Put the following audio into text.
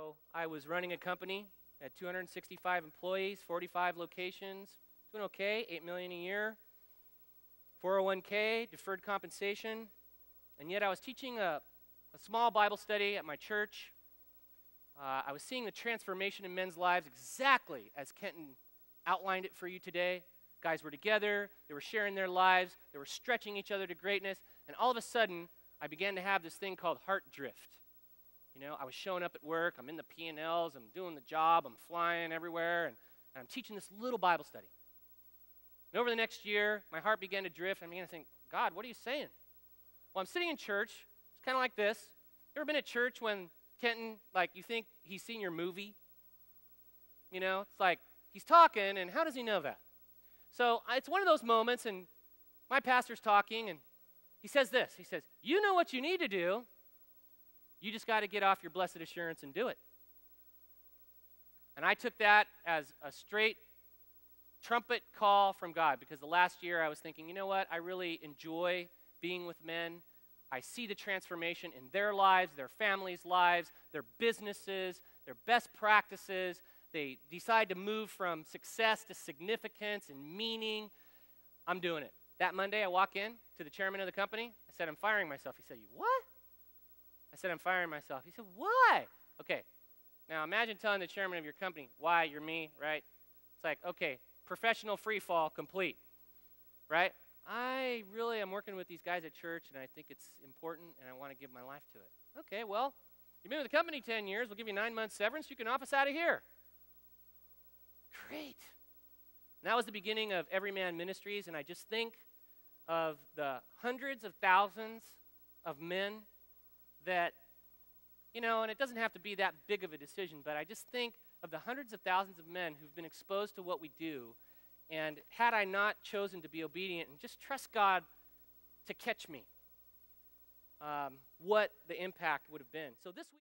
So I was running a company, had 265 employees, 45 locations, doing okay, $8 million a year, 401k, deferred compensation, and yet I was teaching a small Bible study at my church. I was seeing the transformation in men's lives exactly as Kenton outlined it for you today. Guys were together, they were sharing their lives, they were stretching each other to greatness, and all of a sudden, I began to have this thing called heart drift. You know, I was showing up at work, I'm in the P&Ls, I'm doing the job, I'm flying everywhere, and I'm teaching this little Bible study. And over the next year, my heart began to drift, and I began to think, God, what are you saying? Well, I'm sitting in church, it's kind of like this. You ever been at church when Kenton, like, you think he's seen your movie? You know, it's like, he's talking, and how does he know that? So it's one of those moments, and my pastor's talking, and he says this. He says, you know what you need to do. You just got to get off your blessed assurance and do it. And I took that as a straight trumpet call from God, because the last year I was thinking, you know what? I really enjoy being with men. I see the transformation in their lives, their families' lives, their businesses, their best practices. They decide to move from success to significance and meaning. I'm doing it. That Monday, I walk in to the chairman of the company. I said, I'm firing myself. He said, you what? I said, I'm firing myself. He said, why? Okay, now imagine telling the chairman of your company, why, you're me, right? It's like, okay, professional free fall complete, right? I really am working with these guys at church, and I think it's important, and I want to give my life to it. Okay, well, you've been with the company 10 years. We'll give you 9 months severance. You can office out of here. Great. And that was the beginning of Everyman Ministries, and I just think of the hundreds of thousands of men that, you know, and it doesn't have to be that big of a decision, but I just think of the hundreds of thousands of men who've been exposed to what we do, and had I not chosen to be obedient and just trust God to catch me, what the impact would have been. So this week.